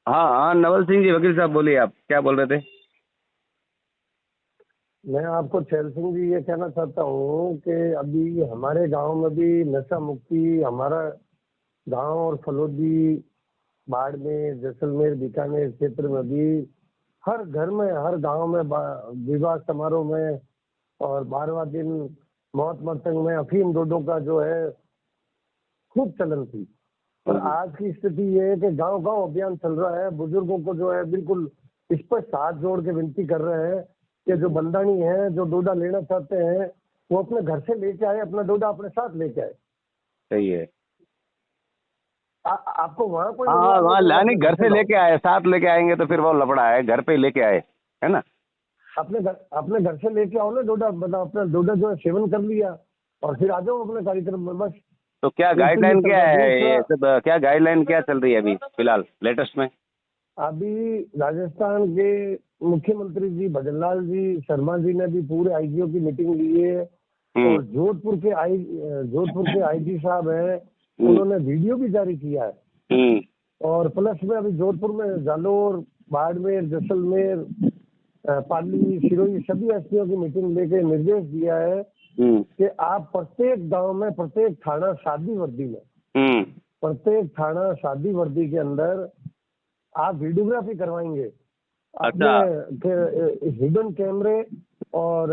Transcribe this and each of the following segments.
हाँ हाँ, नवल सिंह जी, वकील साहब बोलिए, आप क्या बोल रहे थे? मैं आपको चैल सिंह जी ये कहना चाहता हूँ कि अभी हमारे गांव में भी नशा मुक्ति, हमारा गांव और फलोदी, बाड़मेर, जैसलमेर, बीकानेर क्षेत्र में भी हर घर में, हर गांव में विवाह समारोह में और 12वां दिन मौत मरतंग में अफीम डोडो का जो है खूब चलन थी। पर आज की स्थिति ये है कि गांव गांव अभियान चल रहा है। बुजुर्गों को जो है बिल्कुल स्पष्ट हाथ जोड़ के विनती कर रहे हैं कि जो बंदानी है, जो डोडा लेना चाहते हैं, वो अपने घर से लेके आए, अपना डोडा अपने साथ लेके आए। सही है। आपको वहाँ कोई हाँ नहीं हाँ, आने वहाँ देगा लानी अपने घर घर से से लाओ। लेके आए, साथ लेके आएंगे तो फिर वो लफड़ा है, घर पे ही लेके आए, है ना? अपने घर से लेके आओ ना डोडा, मतलब अपना डोडा जो है सेवन कर लिया और फिर आ जाओ अपने कार्यक्रम में, बस। तो क्या एक तो ये गाइडलाइन चल क्या रहा है। है दूसरा, ये सब, क्या गाइडलाइन क्या चल रही है अभी फिलहाल लेटेस्ट में? अभी राजस्थान के मुख्यमंत्री जी भजनलाल जी शर्मा जी ने भी पूरे आईजीओ की मीटिंग ली है। हम्म। और जोधपुर के आईजी साहब हैं, हम्म। उन्होंने वीडियो भी जारी किया है। हम्म। और प्लस में अभी जोधपुर में जालोर, बाड़मेर, जैसलमेर, पाली, सिरोही सभी एसपीओ की मीटिंग लेके निर्देश दिया है हम्म। कि आप प्रत्येक गांव में, प्रत्येक थाना शादी वर्दी में, हम्म। प्रत्येक थाना शादी वर्दी के अंदर आप वीडियोग्राफी करवाएंगे अपने अच्छा। हिडन कैमरे और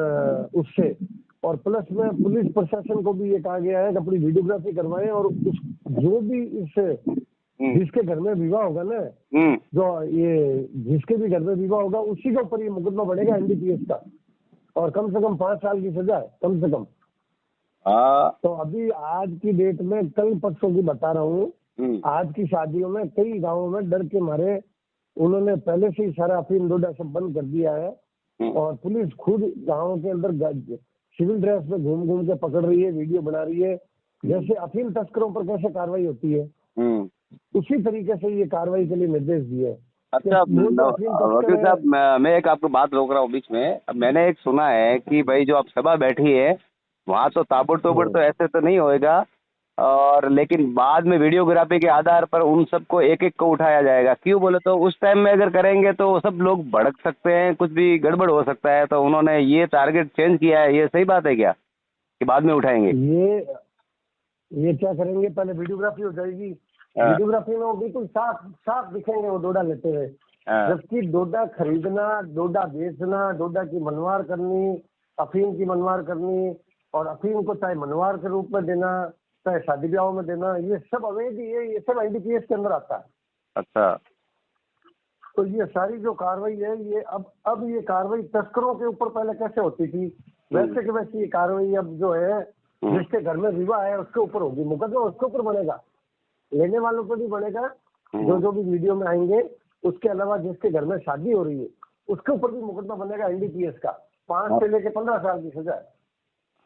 उससे। और प्लस में पुलिस प्रशासन को भी ये कहा गया है कि अपनी वीडियोग्राफी करवाएं और उस जो भी इस हम्म। जिसके घर में विवाह होगा ना, हम्म। जो ये जिसके भी घर में विवाह होगा उसी के ऊपर ये मुकदमा बनेगा एनडीपीएस का। और कम से कम 5 साल की सजा है, कम से कम। हाँ। तो अभी आज की डेट में, कल परसों की बता रहा हूँ, हम्म। आज की शादियों में कई गांवों में डर के मारे उन्होंने पहले से ही सारा अफीम डोडा सब बंद कर दिया है। हम्म। और पुलिस खुद गांवों के अंदर सिविल ड्रेस में घूम घूम के पकड़ रही है, वीडियो बना रही है। जैसे अफीम तस्करों पर कैसे कार्रवाई होती है, हम्म। उसी तरीके से ये कार्रवाई के लिए निर्देश दिए है कि अच्छा, वो जो अफीम तस्कर वकील है। साहब, मैं एक आपको बात रोक रहा हूँ बीच में। अब मैंने एक सुना है कि भाई जो आप सभा बैठी है वहाँ तो ताबड़तोड़ तो ऐसे तो नहीं होएगा, और लेकिन बाद में वीडियोग्राफी के आधार पर उन सबको एक एक को उठाया जाएगा। क्यों बोले तो उस टाइम में अगर करेंगे तो सब लोग भड़क सकते हैं, कुछ भी गड़बड़ हो सकता है, तो उन्होंने ये टारगेट चेंज किया है। ये सही बात है क्या कि बाद में उठाएंगे? ये क्या करेंगे, पहले वीडियोग्राफी हो जाएगी। हाँ। वीडियोग्राफी में वो बिल्कुल साफ साफ दिखेंगे वो डोडा लेते हुए। हाँ। जबकि डोडा खरीदना, डोडा बेचना, डोडा की मनवार करनी, अफीम की मनवार करनी, और अफीम को चाहे मनवार के रूप में देना, चाहे शादी ब्याह में देना, ये सब अवैध ही है। ये सब एनडीपीएस के अंदर आता है। अच्छा। तो ये सारी जो कार्रवाई है, ये अब ये कार्रवाई तस्करों के ऊपर पहले कैसे होती थी, वैसे के वैसे ये कार्रवाई अब जो है जिसके घर में विवाह है उसके ऊपर होगी। मुकदमा उसके ऊपर बनेगा, लेने वालों पर भी बनेगा। जो भी वीडियो में आएंगे, उसके अलावा जिसके घर में शादी हो रही है उसके ऊपर भी मुकदमा बनेगा एनडीपीएस का। 5 से लेके 15 साल की सजा है।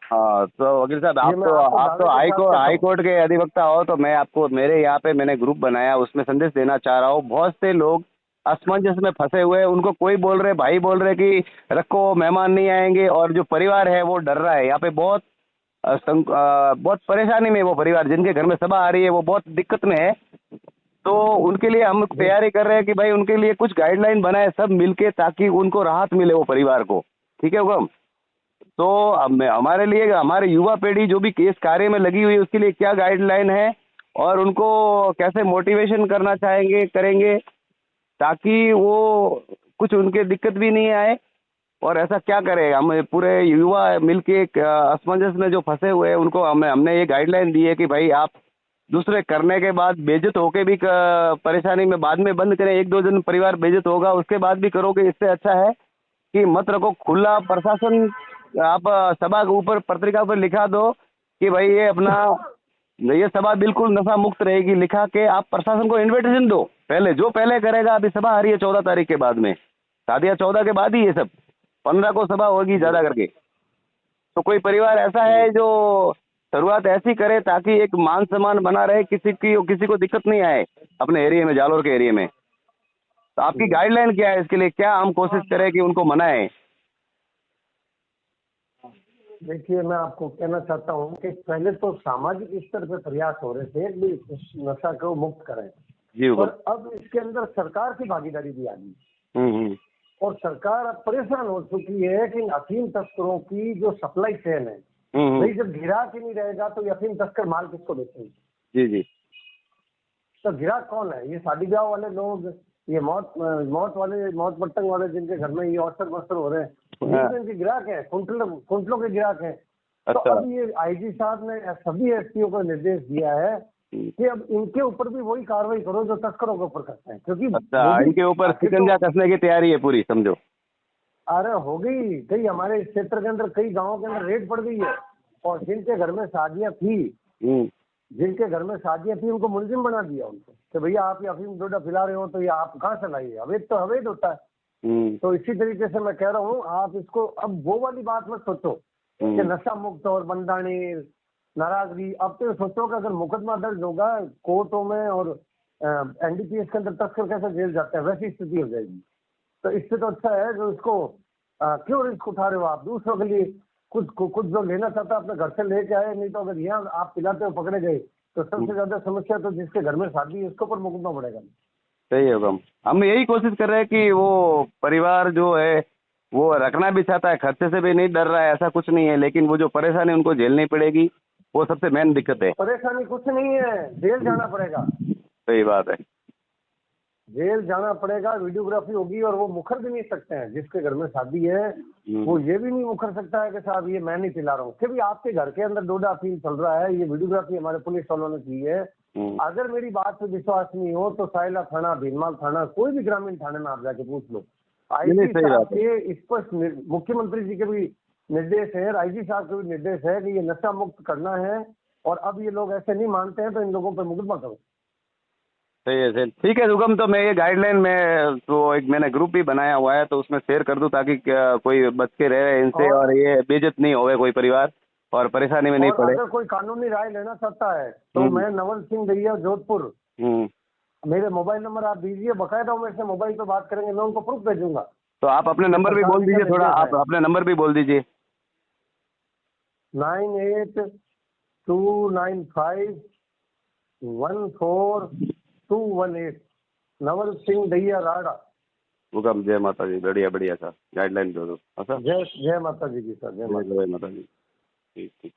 हाँ, तो वकील साहब, ये मैं आपको आप तो दावे के साथ कहता हाई हूँ। कोर्ट के अधिवक्ता हो, तो मैं आपको, मेरे यहाँ पे मैंने ग्रुप बनाया, उसमें संदेश देना चाह रहा हूँ। बहुत से लोग असमंजस में फंसे हुए हैं, उनको कोई बोल रहे, भाई बोल रहे कि रखो, मेहमान नहीं आएंगे, और जो परिवार है वो डर रहा है। यहाँ पे बहुत बहुत परेशानी में है वो परिवार, जिनके घर में सभा आ रही है वो बहुत दिक्कत में है। तो उनके लिए हम तैयारी कर रहे हैं कि भाई उनके लिए कुछ गाइडलाइन बनाए सब मिलके, ताकि उनको राहत मिले वो परिवार को। ठीक है हुक्म? तो हमारे लिए, हमारे युवा पीढ़ी जो भी केस कार्य में लगी हुई है, उसके लिए क्या गाइडलाइन है और उनको कैसे मोटिवेशन करना चाहेंगे, करेंगे, ताकि वो कुछ उनके दिक्कत भी नहीं आए। और ऐसा क्या करें, हम पूरे युवा मिलके एक असमंजस में जो फंसे हुए हैं उनको हमने ये गाइडलाइन दी है कि भाई आप दूसरे करने के बाद बेइज्जत होके भी परेशानी में बाद में बंद करें। एक दो दिन परिवार बेइज्जत होगा, उसके बाद भी करोगे, इससे अच्छा है कि मत रखो खुला। प्रशासन, आप सभा के ऊपर, पत्रिका पर लिखा दो कि भाई ये अपना, ये सभा बिल्कुल नशा मुक्त रहेगी, लिखा के आप प्रशासन को इन्विटेशन दो। पहले जो पहले करेगा, अभी सभा आ रही है 14 तारीख के बाद में, शादियाँ 14 के बाद ही, ये सब 15 को सभा होगी ज्यादा करके। तो कोई परिवार ऐसा है जो शुरुआत ऐसी करे ताकि एक मान सम्मान बना रहे, किसी को दिक्कत नहीं आए अपने एरिया में, जालोर के एरिया में। तो आपकी गाइडलाइन क्या है इसके लिए, क्या हम कोशिश करें कि उनको मनाएं? देखिए, मैं आपको कहना चाहता हूँ कि पहले तो सामाजिक स्तर पे प्रयास हो रहे थे कि इस नशा को मुक्त करें। जी हुक्म। पर अब इसके अंदर सरकार की भागीदारी भी आ गई हम्म। और सरकार अब परेशान हो चुकी है कि इन अफीम तस्करों की जो सप्लाई चेन है, भाई जब ग्राहक ही नहीं रहेगा तो ये अफीम तस्कर माल किसको बेचेंगे? जी जी। तो ग्राहक कौन है? ये शादी ब्याह वाले लोग, ये मौत पट्टन वाले जिनके घर में ये अवसर वस्त्र हो रहे हैं, हाँ। तो इनके ग्राहक हैं, कुंटलों के ग्राहक हैं। तो अच्छा। अब ये आईजी साहब ने सभी एसपीओ को निर्देश दिया है कि अब इनके ऊपर भी वही कार्रवाई करो जो तस्करों के ऊपर करते हैं, क्योंकि अच्छा, वो भी इनके ऊपर आखिर शिकंजा तो कसने की तैयारी है पूरी, समझो। अरे हो गई, कई हमारे इस क्षेत्र के अंदर कई गांवों के अंदर रेड पड़ गई है और जिनके घर में शादियां थी उनको मुलजिम बना दिया उनको कि भैया आप ये अफीम डोडा फिला रहे हो तो ये आप कहाँ से लाइए? अवैध तो अवैध होता है। तो इसी तरीके से मैं कह रहा हूँ, आप इसको अब वो वाली बात मत सोचो कि नशा मुक्त और बंदानी नाराजगी। अब तो सोचो कि अगर मुकदमा दर्ज होगा कोर्टों में और एनडीपीएस के अंदर तस्कर कैसे जेल जाते हैं, वैसी स्थिति हो जाएगी। तो इससे तो अच्छा है जो इसको क्यों रिस्क उठा रहे हो आप दूसरों के लिए? कुछ जो लेना चाहता है अपने घर से लेके आए, नहीं तो अगर यहाँ आप पिलाते हो पकड़े गए तो सबसे ज्यादा समस्या तो जिसके घर में शादी है उसके ऊपर मुकदमा पड़ेगा। सही होगा। हम यही कोशिश कर रहे हैं कि वो परिवार जो है वो रखना भी चाहता है, खर्चे से भी नहीं डर रहा है, ऐसा कुछ नहीं है, लेकिन वो जो परेशानी उनको झेलनी पड़ेगी वो सबसे मेन दिक्कत है। परेशानी कुछ नहीं है, जेल जाना पड़ेगा। सही बात है। जेल जाना पड़ेगा, वीडियोग्राफी होगी और वो मुखर भी नहीं सकते हैं। जिसके घर में शादी है वो ये भी नहीं मुखर सकता है कि साहब ये मैं नहीं पिला रहा हूँ, कि भी आपके घर के अंदर डोडा अफीम चल रहा है, ये वीडियोग्राफी हमारे पुलिस वालों ने की है। अगर मेरी बात पे विश्वास नहीं हो तो साइला थाना, भीनमाल थाना, कोई भी ग्रामीण थाने में आप जाके पूछ लो। आईजी साहब के स्पष्ट मुख्यमंत्री जी के भी निर्देश है, आईजी साहब के भी निर्देश है कि ये नशा मुक्त करना है और अब ये लोग ऐसे नहीं मानते हैं तो इन लोगों पर मुकदमा करो। सही है सर। ठीक है हुक्म। तो मैं ये गाइडलाइन में तो एक मैंने ग्रुप भी बनाया हुआ है तो उसमें शेयर कर दूं ताकि कोई बच के रहे इनसे और ये बेइज्जत नहीं होवे कोई परिवार और परेशानी में नहीं और पड़े। अगर कोई कानूनी राय लेना चाहता है तो मैं नवल सिंह दैया जोधपुर, मेरे मोबाइल नंबर आप दीजिए, बकायदा मेरे से मोबाइल पे बात करेंगे, मैं उनको प्रूफ भेजूंगा। तो आप अपने नंबर भी बोल दीजिए थोड़ा, आप अपने नंबर भी बोल दीजिए। 9829514218 नवल सिंह दैया राड़ा। हुक्म। जय माता जी। बढ़िया बढ़िया सर, गाइडलाइन दो। जय माता जी की सर, जय माता जी। ठीक ठीक।